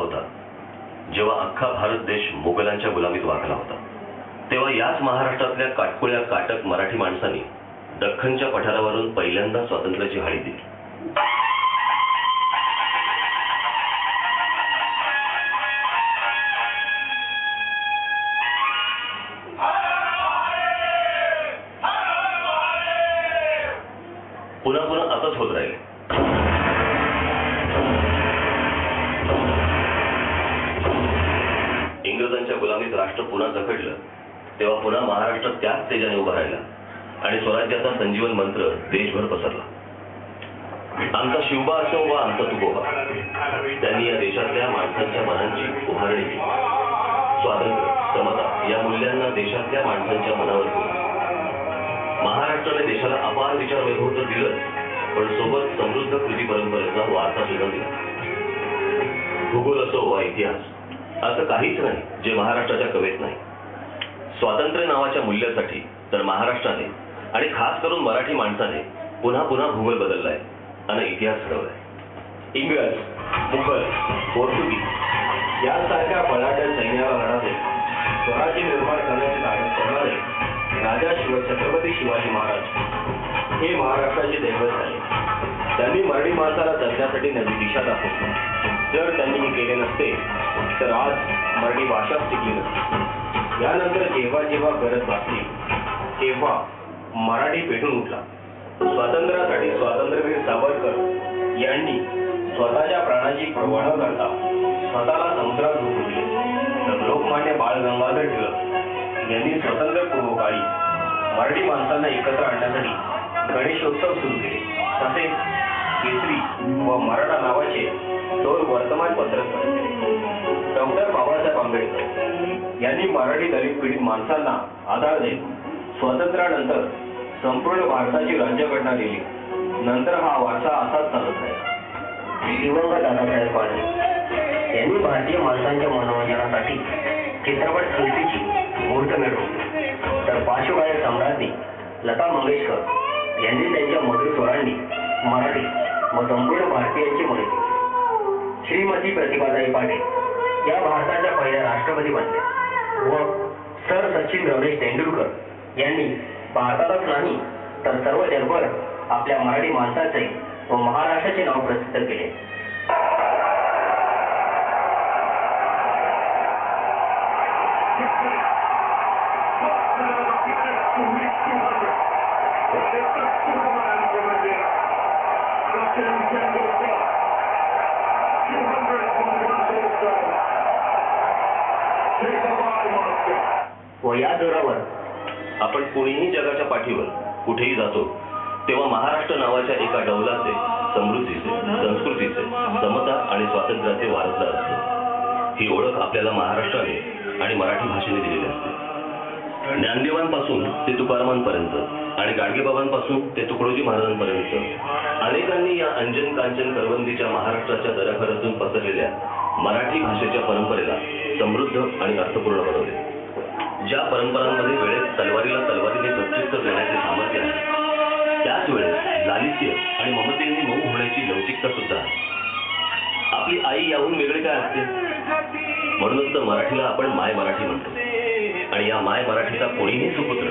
होता जेव्हा अख्खा भारत देश मुघलांच्या गुलामीत वाकला होता, तेव्हा याच महाराष्ट्रातल्या काटकुळ्या काटक मराठी माणसांनी दख्खनच्या पठारावरून पहिल्यांदा स्वातंत्र्याची हाळी दिली. पुन्हा पुन्हा असंच होत राहील. इंग्रजांच्या गुलामीत राष्ट्र पुन्हा जखडलं तेव्हा पुन्हा महाराष्ट्र त्याच तेजाने उभा राहिला आणि स्वराज्याचा संजीवन मंत्र देशभर पसरला. आमचा शिवबा असो वा आमचा तुकोबा, त्यांनी या देशातल्या माणसांच्या मनांची उभारणी केली. स्वातंत्र्य, समता या मूल्यांना देशातल्या माणसांच्या मनावर ठेवलं. महाराष्ट्राने देशाला अपार विचार वैभव तर दिलंच, पण सोबत समृद्ध कृती परंपरेचा वारसा सुद्धा दिला. भूगोल असो वा इतिहास असं काहीच नाही जे महाराष्ट्राच्या कवेत नाही. स्वातंत्र्य नावाच्या मूल्यासाठी तर महाराष्ट्राने आणि खास करून मराठी माणसाने पुन्हा पुन्हा भूगोल बदललाय आणि इतिहास घडवलाय. इंग्रज, मुघल, पोर्तुगीज यासारख्या बलाढ्य सैन्याला लढा देत स्वराज्य निर्माण करण्याचे धाडस करणारे राजा छत्रपती शिवाजी महाराज हे महाराष्ट्राचे दैवत झाले. त्यांनी मराठी माणसाला जगण्यासाठी नवी दिशा दाखवली. जर त्यांनी हे केले नसते तर आज मराठी भाषाच टिकली नसती. यानंतर जेव्हा जेव्हा गरज भासली तेव्हा मराठी पेटून उठला. स्वातंत्र्यासाठी स्वातंत्र्यवीर सावरकर यांनी स्वतःच्या प्राणाची पर्वा न करता स्वतःला समुद्रात झोकून दिले. तर लोकमान्य बाळ गंगाधर टिळक यांनी स्वातंत्र्यपूर्व काळी मराठी माणसांना एकत्र आणण्यासाठी गणेशोत्सव सुरू केले. तसेच केसरी व मराठा नावाचे 2 वर्तमानपत्र सुरू केले. डॉक्टर बाबासाहेब आंबेडकर यांनी मराठी दलित पीडित माणसांना आधार देत स्वातंत्र्यानंतर संपूर्ण भारताची राज्यघटना लिहिली. नंतर हा वारसा असाच चालत राहिला. दिवंगत दादासाहेब फाळके यांनी भारतीय माणसांच्या मनोरंजनासाठी चित्रपट सृष्टीची मूर्त मिळवली. तर पार्श्वगायक सम्राज्ञी लता मंगेशकर यांनी त्यांच्या मधुर स्वरांनी मराठी व संपूर्ण भारतीयांची मने केली. श्रीमती प्रतिभाताई पाटील या भारताच्या पहिल्या राष्ट्रपती बनल्या व सर सचिन रमेश तेंडुलकर यांनी भारतालाच नाही तर सर्व जगभर आपल्या मराठी माणसाचे व महाराष्ट्राचे नाव प्रसिद्ध केले. व या जोरावर आपण कुणीही जगाच्या पाठीवर कुठेही जातो तेव्हा महाराष्ट्र नावाच्या एका डौलाचे, समृद्धीचे, संस्कृतीचे, समता आणि स्वातंत्र्याचे वारसदार असतो. ही ओळख आपल्याला महाराष्ट्राने आणि मराठी भाषेने दिलेली असते. ज्ञानदेवांपासून ते तुकारामांपर्यंत आणि गाडगेबाबांपासून ते तुकडोजी महाराजांपर्यंत अनेकांनी या अंजन कांचन करवंदीच्या महाराष्ट्राच्या दऱ्याखोऱ्यातून पसरलेल्या मराठी भाषेच्या परंपरेला समृद्ध आणि अर्थपूर्ण बनवले. ज्या परंपरांमध्ये वेळेत तलवारीला तलवारीने प्रत्युत्तर देण्याचे सामर्थ्य आहे, त्याच वेळेस लालित्य आणि ममतेने मऊ होण्याची लवचिकता सुद्धा आहे. आपली आई याहून वेगळे काय असते? म्हणूनच तर मराठीला आपण माय मराठी म्हणतो. आणि या माय मराठीचा कोणीही सुपुत्र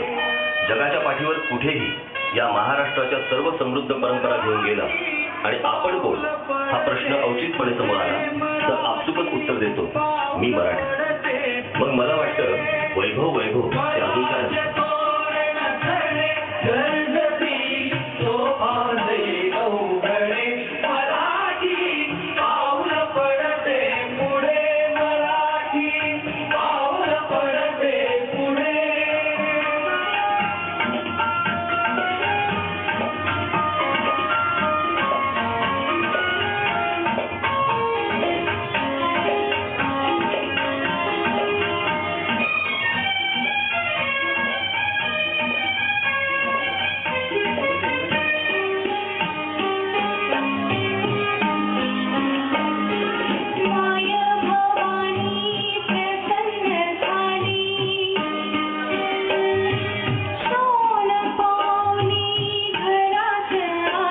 जगाच्या पाठीवर कुठेही या महाराष्ट्राच्या सर्व समृद्ध परंपरा घेऊन गेला आणि आपण कोण हा प्रश्न औचित्यपणे समोर आला तर आपसुकच उत्तर देतो, मी मराठी. मग मला वाटतं वैभव वैभव ते अजून काय असतं.